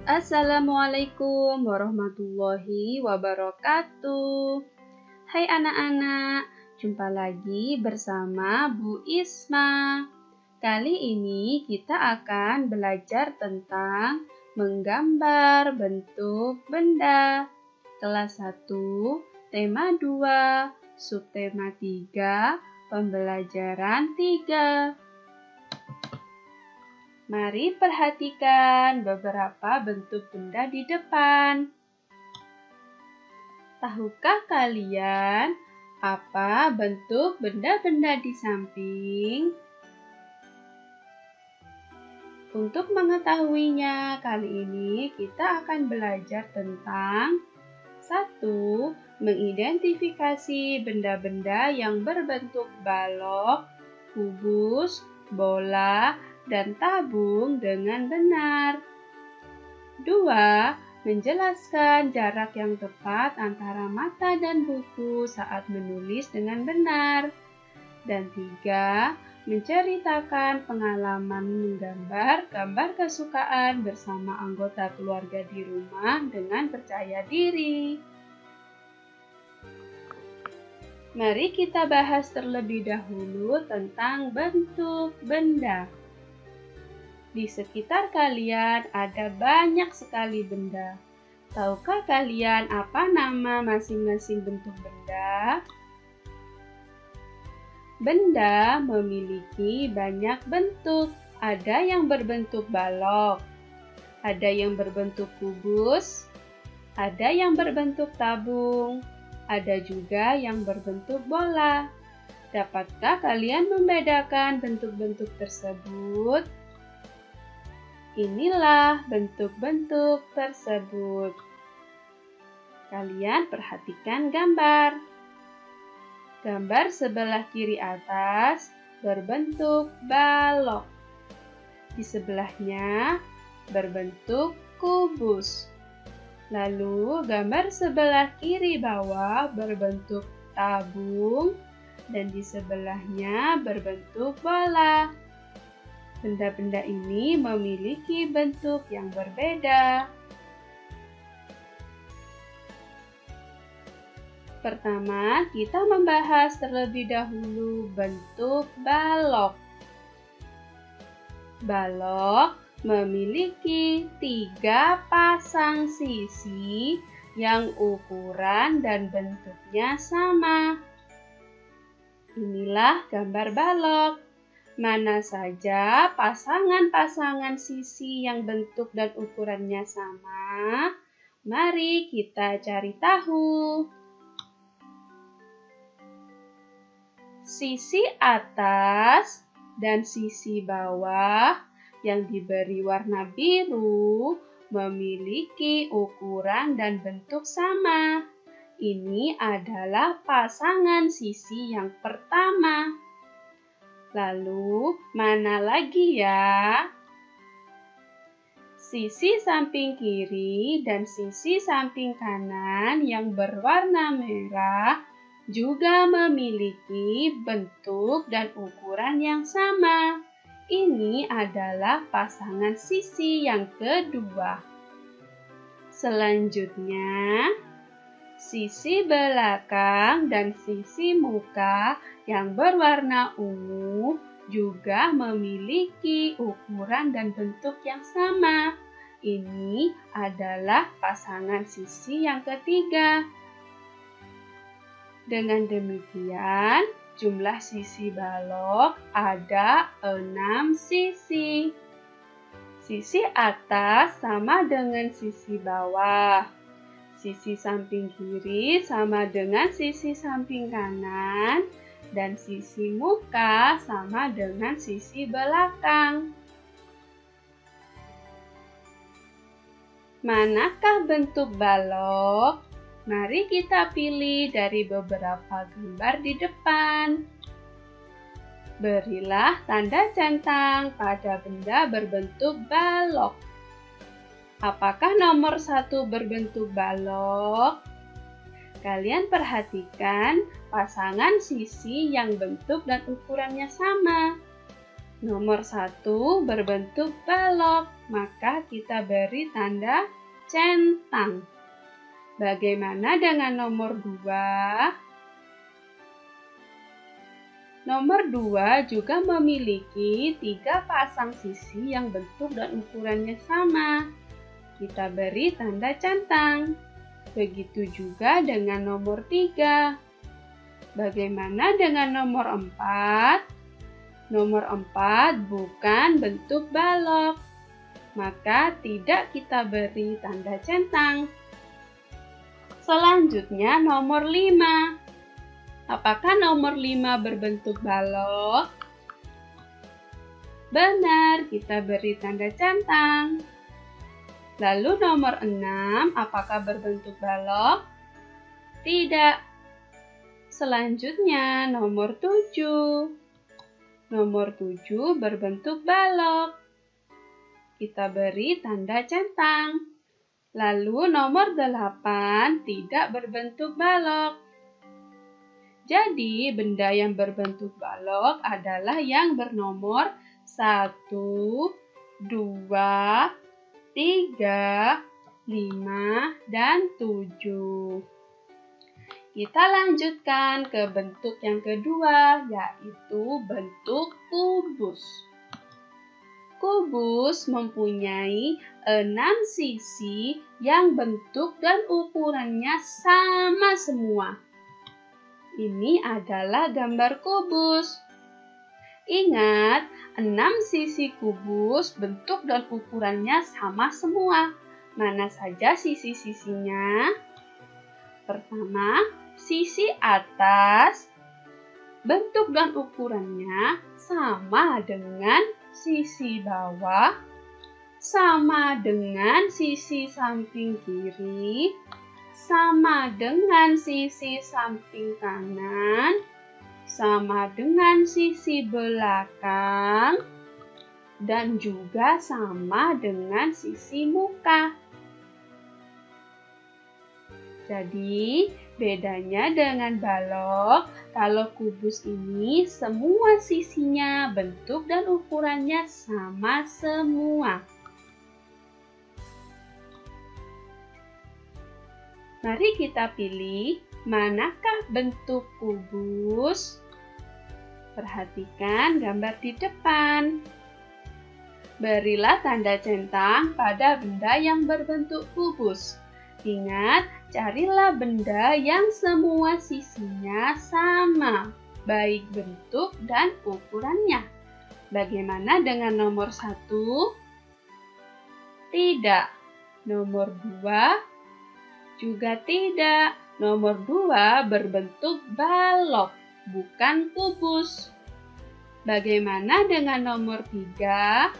Assalamualaikum warahmatullahi wabarakatuh. Hai anak-anak, jumpa lagi bersama Bu Isma. Kali ini kita akan belajar tentang menggambar bentuk benda. Kelas 1, tema 2, subtema 3, pembelajaran 3. Mari perhatikan beberapa bentuk benda di depan. Tahukah kalian apa bentuk benda-benda di samping? Untuk mengetahuinya, kali ini kita akan belajar tentang 1. Mengidentifikasi benda-benda yang berbentuk balok, kubus, bola, dan tabung dengan benar. 2. Menjelaskan jarak yang tepat antara mata dan buku saat menulis dengan benar. Dan 3. Menceritakan pengalaman menggambar gambar kesukaan bersama anggota keluarga di rumah dengan percaya diri. Mari kita bahas terlebih dahulu tentang bentuk benda. Di sekitar kalian ada banyak sekali benda. Tahukah kalian apa nama masing-masing bentuk benda? Benda memiliki banyak bentuk. Ada yang berbentuk balok, ada yang berbentuk kubus, ada yang berbentuk tabung, ada juga yang berbentuk bola. Dapatkah kalian membedakan bentuk-bentuk tersebut? Inilah bentuk-bentuk tersebut. Kalian perhatikan gambar. Gambar sebelah kiri atas berbentuk balok. Di sebelahnya berbentuk kubus. Lalu gambar sebelah kiri bawah berbentuk tabung dan di sebelahnya berbentuk bola. Benda-benda ini memiliki bentuk yang berbeda. Pertama, kita membahas terlebih dahulu bentuk balok. Balok memiliki 3 pasang sisi yang ukuran dan bentuknya sama. Inilah gambar balok. Mana saja pasangan-pasangan sisi yang bentuk dan ukurannya sama? Mari kita cari tahu. Sisi atas dan sisi bawah yang diberi warna biru memiliki ukuran dan bentuk sama. Ini adalah pasangan sisi yang pertama. Lalu, mana lagi ya? Sisi samping kiri dan sisi samping kanan yang berwarna merah juga memiliki bentuk dan ukuran yang sama. Ini adalah pasangan sisi yang kedua. Selanjutnya, sisi belakang dan sisi muka yang berwarna ungu juga memiliki ukuran dan bentuk yang sama. Ini adalah pasangan sisi yang ketiga. Dengan demikian, jumlah sisi balok ada 6 sisi. Sisi atas sama dengan sisi bawah. Sisi samping kiri sama dengan sisi samping kanan. Dan sisi muka sama dengan sisi belakang. Manakah bentuk balok? Mari kita pilih dari beberapa gambar di depan. Berilah tanda centang pada benda berbentuk balok. Apakah nomor 1 berbentuk balok? Kalian perhatikan pasangan sisi yang bentuk dan ukurannya sama. Nomor 1 berbentuk balok, maka kita beri tanda centang. Bagaimana dengan nomor 2? Nomor 2 juga memiliki 3 pasang sisi yang bentuk dan ukurannya sama. Kita beri tanda centang. Begitu juga dengan nomor 3. Bagaimana dengan nomor 4? Nomor 4 bukan bentuk balok, maka tidak kita beri tanda centang. Selanjutnya nomor 5. Apakah nomor 5 berbentuk balok? Benar, kita beri tanda centang. Lalu nomor 6, apakah berbentuk balok? Tidak. Selanjutnya nomor 7. Nomor 7 berbentuk balok. Kita beri tanda centang. Lalu nomor 8 tidak berbentuk balok. Jadi benda yang berbentuk balok adalah yang bernomor 1, 2, 3, 5, dan 7. Kita lanjutkan ke bentuk yang kedua, yaitu bentuk kubus. Kubus mempunyai 6 sisi yang bentuk dan ukurannya sama semua. Ini adalah gambar kubus. Ingat, 6 sisi kubus bentuk dan ukurannya sama semua. Mana saja sisi-sisinya? Pertama, sisi atas, bentuk dan ukurannya sama dengan sisi bawah, sama dengan sisi samping kiri, sama dengan sisi samping kanan, sama dengan sisi belakang, dan juga sama dengan sisi muka. Jadi, bedanya dengan balok, kalau kubus ini semua sisinya, bentuk dan ukurannya sama semua. Mari kita pilih manakah bentuk kubus. Perhatikan gambar di depan. Berilah tanda centang pada benda yang berbentuk kubus. Ingat, carilah benda yang semua sisinya sama, baik bentuk dan ukurannya. Bagaimana dengan nomor 1? Tidak. Nomor 2? Juga tidak. Nomor 2 berbentuk balok, bukan kubus. Bagaimana dengan nomor 3?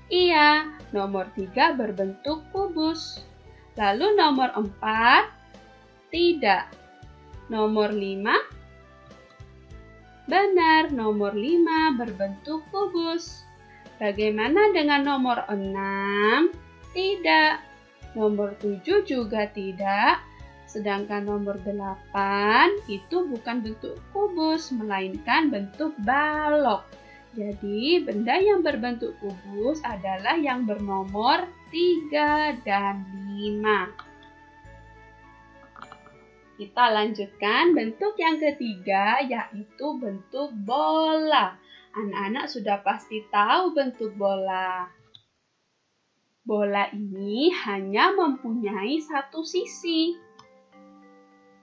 Iya, nomor 3 berbentuk kubus. Lalu nomor 4? Tidak. Nomor 5? Benar, nomor 5 berbentuk kubus. Bagaimana dengan nomor 6? Tidak. Nomor 7 juga tidak. Sedangkan nomor 8 itu bukan bentuk kubus, melainkan bentuk balok. Jadi, benda yang berbentuk kubus adalah yang bernomor 3 dan 5. Kita lanjutkan bentuk yang ketiga, yaitu bentuk bola. Anak-anak sudah pasti tahu bentuk bola. Bola ini hanya mempunyai satu sisi.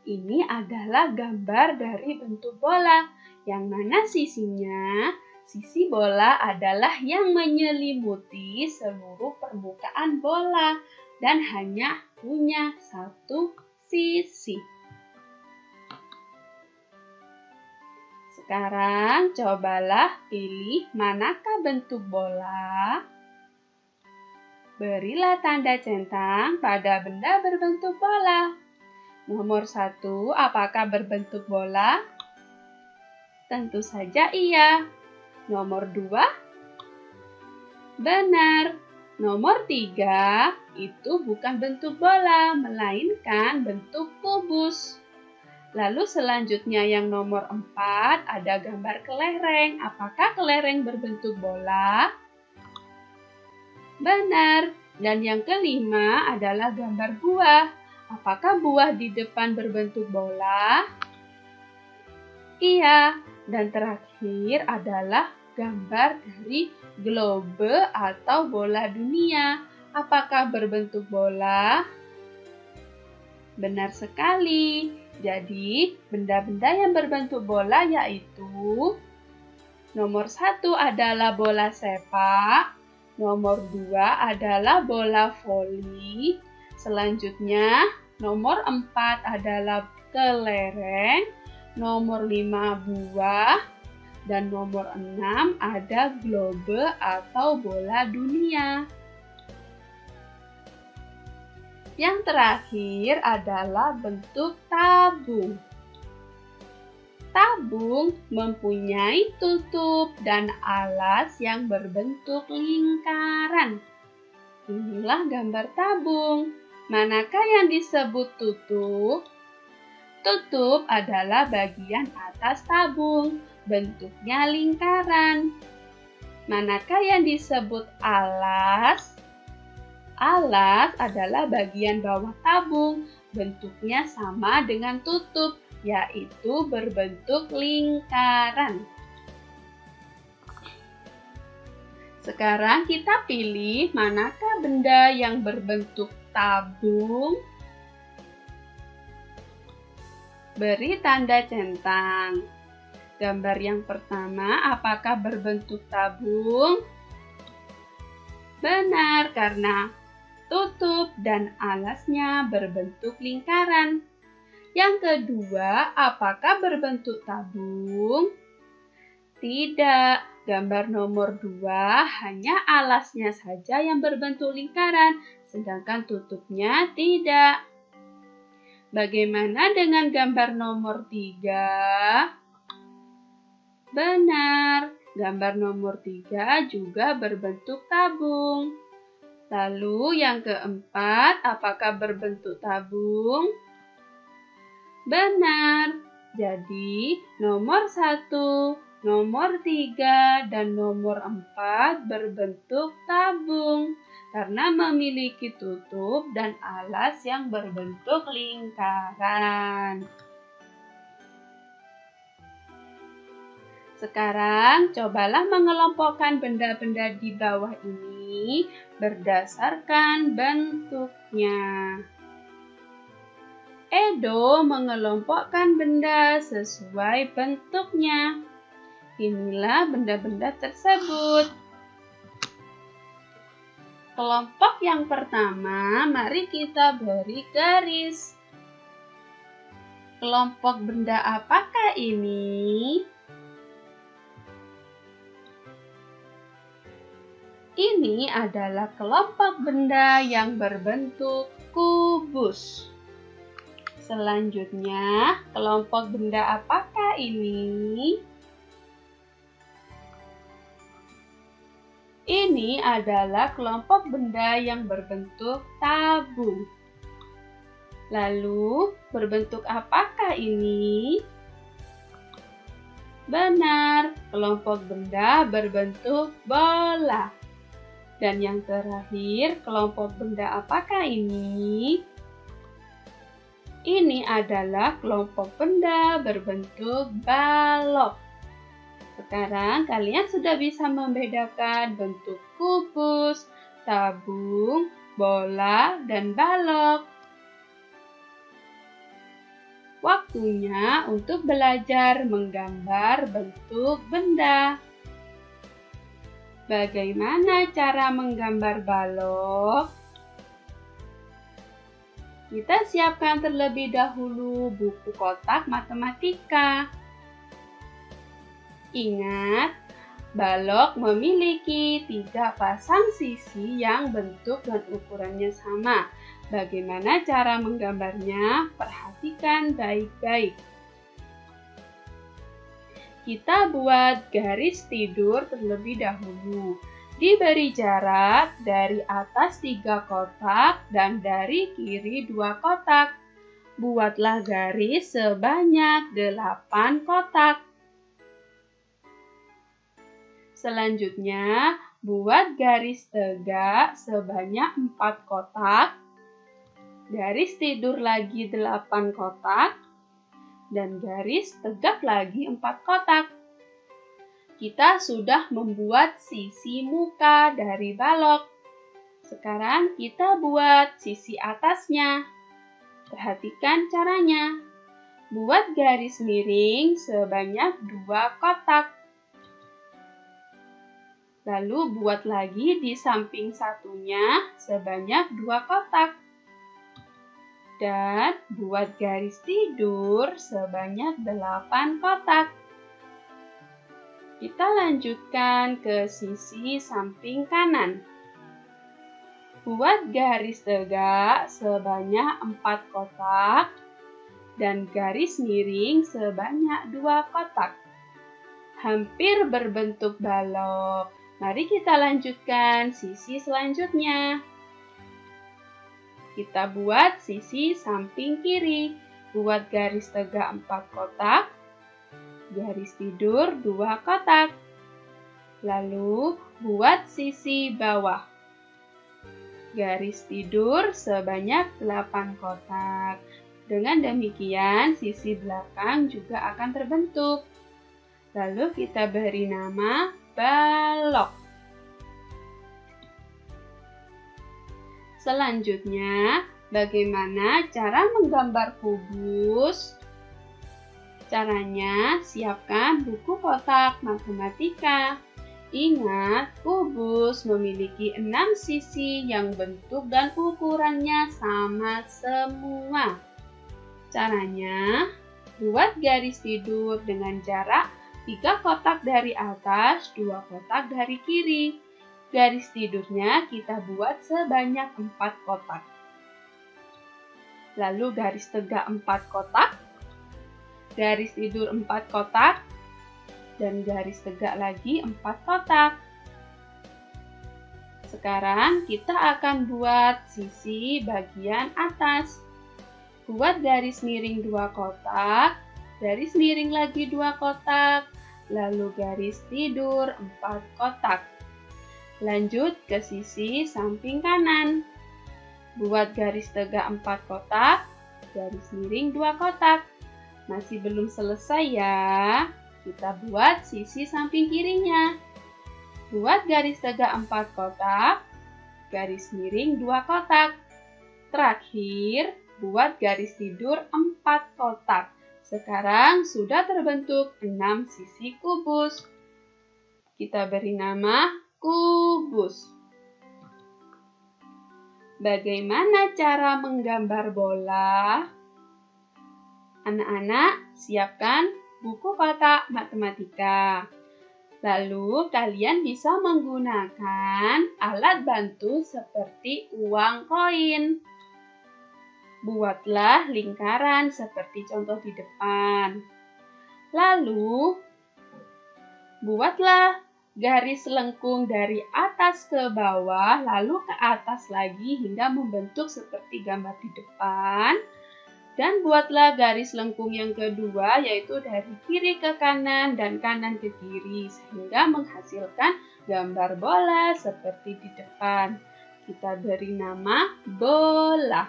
Ini adalah gambar dari bentuk bola. Yang mana sisinya? Sisi bola adalah yang menyelimuti seluruh permukaan bola dan hanya punya satu sisi. Sekarang cobalah pilih manakah bentuk bola. Berilah tanda centang pada benda berbentuk bola. Nomor 1, apakah berbentuk bola? Tentu saja iya. Nomor 2? Benar. Nomor 3 itu bukan bentuk bola, melainkan bentuk kubus. Lalu selanjutnya yang nomor 4 ada gambar kelereng. Apakah kelereng berbentuk bola? Benar. Dan yang kelima adalah gambar buah. Apakah buah di depan berbentuk bola? Iya. Dan terakhir adalah gambar dari globe atau bola dunia. Apakah berbentuk bola? Benar sekali. Jadi, benda-benda yang berbentuk bola yaitu nomor 1 adalah bola sepak, nomor 2 adalah bola voli, selanjutnya nomor 4 adalah kelereng, nomor 5 buah, dan nomor 6 ada globe atau bola dunia. Yang terakhir adalah bentuk tabung. Tabung mempunyai tutup dan alas yang berbentuk lingkaran. Inilah gambar tabung. Manakah yang disebut tutup? Tutup adalah bagian atas tabung, bentuknya lingkaran. Manakah yang disebut alas? Alas adalah bagian bawah tabung, bentuknya sama dengan tutup, yaitu berbentuk lingkaran. Sekarang kita pilih manakah benda yang berbentuk tabung. Beri tanda centang. Gambar yang pertama, apakah berbentuk tabung? Benar, karena tutup dan alasnya berbentuk lingkaran. Yang kedua, apakah berbentuk tabung? Tidak, gambar nomor 2 hanya alasnya saja yang berbentuk lingkaran, sedangkan tutupnya tidak. Bagaimana dengan gambar nomor 3? Benar, gambar nomor 3 juga berbentuk tabung. Lalu yang keempat, apakah berbentuk tabung? Benar. Jadi nomor 1, nomor 3, dan nomor 4 berbentuk tabung karena memiliki tutup dan alas yang berbentuk lingkaran. Sekarang, cobalah mengelompokkan benda-benda di bawah ini berdasarkan bentuknya. Edo mengelompokkan benda sesuai bentuknya. Inilah benda-benda tersebut. Kelompok yang pertama, mari kita beri garis. Kelompok benda apakah ini? Ini adalah kelompok benda yang berbentuk kubus. Selanjutnya, kelompok benda apakah ini? Ini adalah kelompok benda yang berbentuk tabung. Lalu, berbentuk apakah ini? Benar, kelompok benda berbentuk bola. Dan yang terakhir, kelompok benda apakah ini? Ini adalah kelompok benda berbentuk balok. Sekarang kalian sudah bisa membedakan bentuk kubus, tabung, bola, dan balok. Waktunya untuk belajar menggambar bentuk benda. Bagaimana cara menggambar balok? Kita siapkan terlebih dahulu buku kotak matematika. Ingat, balok memiliki 3 pasang sisi yang bentuk dan ukurannya sama. Bagaimana cara menggambarnya? Perhatikan baik-baik. Kita buat garis tidur terlebih dahulu. Diberi jarak dari atas 3 kotak dan dari kiri 2 kotak. buatlah garis sebanyak 8 kotak. Selanjutnya, buat garis tegak sebanyak 4 kotak, garis tidur lagi 8 kotak, dan garis tegak lagi 4 kotak. Kita sudah membuat sisi muka dari balok. Sekarang kita buat sisi atasnya. Perhatikan caranya. Buat garis miring sebanyak 2 kotak. Lalu buat lagi di samping satunya sebanyak 2 kotak. Dan buat garis tidur sebanyak 8 kotak. Kita lanjutkan ke sisi samping kanan. Buat garis tegak sebanyak 4 kotak dan garis miring sebanyak 2 kotak. Hampir berbentuk balok. Mari kita lanjutkan sisi selanjutnya. Kita buat sisi samping kiri. Buat garis tegak 4 kotak, garis tidur 2 kotak. Lalu buat sisi bawah. Garis tidur sebanyak 8 kotak. Dengan demikian, sisi belakang juga akan terbentuk. Lalu kita beri nama balok. Selanjutnya, bagaimana cara menggambar kubus? Caranya, siapkan buku kotak matematika. Ingat, kubus memiliki 6 sisi yang bentuk dan ukurannya sama semua. Caranya, buat garis tidur dengan jarak 3 kotak dari atas, 2 kotak dari kiri. Garis tidurnya kita buat sebanyak 4 kotak. Lalu garis tegak 4 kotak, garis tidur 4 kotak, dan garis tegak lagi 4 kotak. Sekarang kita akan buat sisi bagian atas. Buat garis miring 2 kotak, garis miring lagi 2 kotak, lalu garis tidur 4 kotak. Lanjut ke sisi samping kanan. Buat garis tegak 4 kotak, garis miring 2 kotak. Masih belum selesai ya. Kita buat sisi samping kirinya. Buat garis tegak 4 kotak, garis miring 2 kotak. Terakhir, buat garis tidur 4 kotak. Sekarang sudah terbentuk 6 sisi kubus. Kita beri nama kubus. Bagaimana cara menggambar bola? Anak-anak, siapkan buku kotak matematika. Lalu kalian bisa menggunakan alat bantu seperti uang koin. Buatlah lingkaran seperti contoh di depan. Lalu, buatlah garis lengkung dari atas ke bawah, lalu ke atas lagi hingga membentuk seperti gambar di depan. Dan buatlah garis lengkung yang kedua, yaitu dari kiri ke kanan dan kanan ke kiri, sehingga menghasilkan gambar bola seperti di depan. Kita beri nama bola.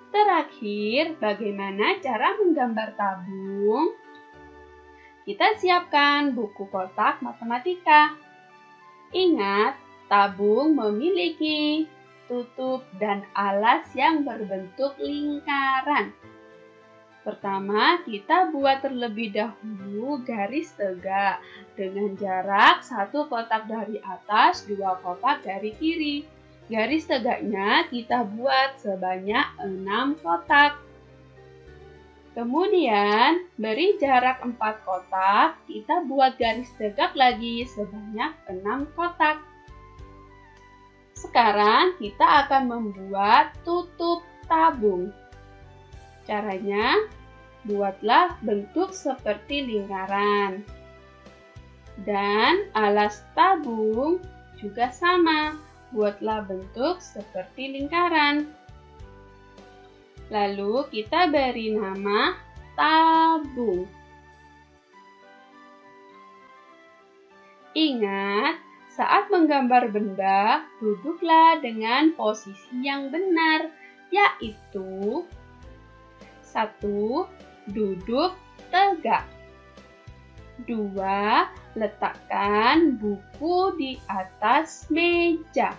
Terakhir, bagaimana cara menggambar tabung? Kita siapkan buku kotak matematika. Ingat, tabung memiliki tutup dan alas yang berbentuk lingkaran. Pertama, kita buat terlebih dahulu garis tegak dengan jarak 1 kotak dari atas, 2 kotak dari kiri. Garis tegaknya kita buat sebanyak 6 kotak. Kemudian, beri jarak 4 kotak, kita buat garis tegak lagi sebanyak 6 kotak. Sekarang kita akan membuat tutup tabung. Caranya, buatlah bentuk seperti lingkaran. Dan alas tabung juga sama. Buatlah bentuk seperti lingkaran. Lalu kita beri nama tabung. Ingat, saat menggambar benda, duduklah dengan posisi yang benar, yaitu 1. Duduk tegak. 2. Letakkan buku di atas meja.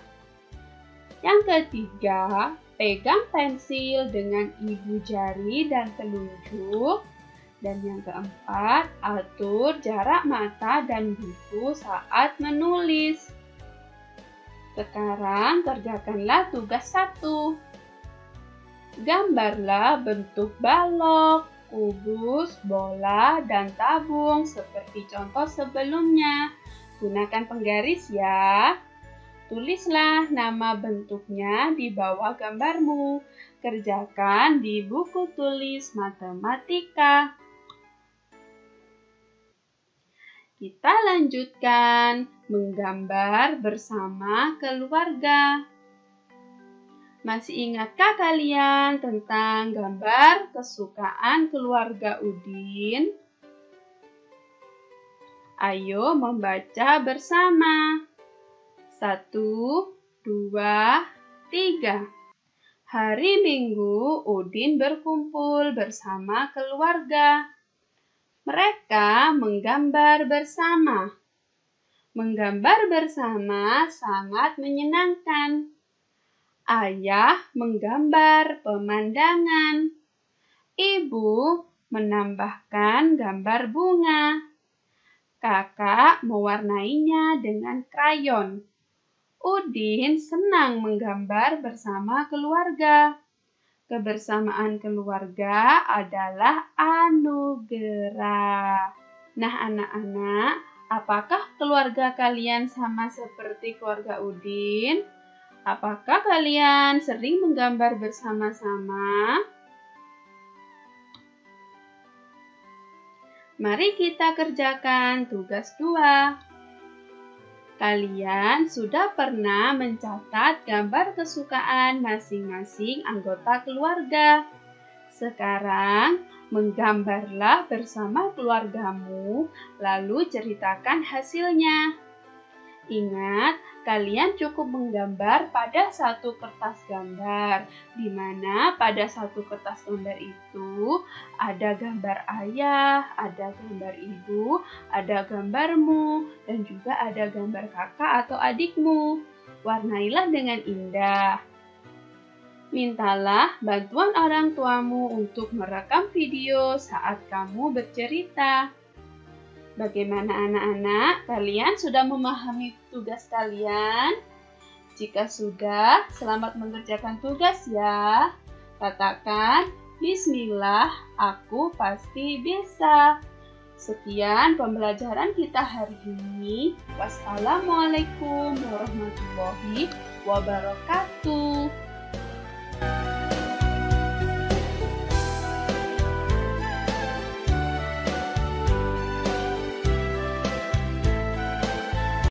Yang ketiga, pegang pensil dengan ibu jari dan telunjuk. Dan yang keempat, atur jarak mata dan buku saat menulis. Sekarang kerjakanlah tugas 1. Gambarlah bentuk balok, kubus, bola, dan tabung seperti contoh sebelumnya. Gunakan penggaris ya. Tulislah nama bentuknya di bawah gambarmu. Kerjakan di buku tulis matematika. Kita lanjutkan menggambar bersama keluarga. Masih ingatkah kalian tentang gambar kesukaan keluarga Udin? Ayo membaca bersama. 1, 2, 3. Hari Minggu, Udin berkumpul bersama keluarga. Mereka menggambar bersama. Menggambar bersama sangat menyenangkan. Ayah menggambar pemandangan. Ibu menambahkan gambar bunga. Kakak mewarnainya dengan krayon. Udin senang menggambar bersama keluarga. Kebersamaan keluarga adalah anugerah. Nah, anak-anak, apakah keluarga kalian sama seperti keluarga Udin? Apakah kalian sering menggambar bersama-sama? Mari kita kerjakan tugas 2. Kalian sudah pernah mencatat gambar kesukaan masing-masing anggota keluarga. Sekarang, menggambarlah bersama keluargamu, lalu ceritakan hasilnya. Ingat, kalian cukup menggambar pada satu kertas gambar, di mana pada satu kertas gambar itu ada gambar ayah, ada gambar ibu, ada gambarmu, dan juga ada gambar kakak atau adikmu. Warnailah dengan indah. Mintalah bantuan orang tuamu untuk merekam video saat kamu bercerita. Bagaimana anak-anak? Kalian sudah memahami tugas kalian? Jika sudah, selamat mengerjakan tugas ya. Katakan, Bismillah, aku pasti bisa. Sekian pembelajaran kita hari ini. Wassalamualaikum warahmatullahi wabarakatuh.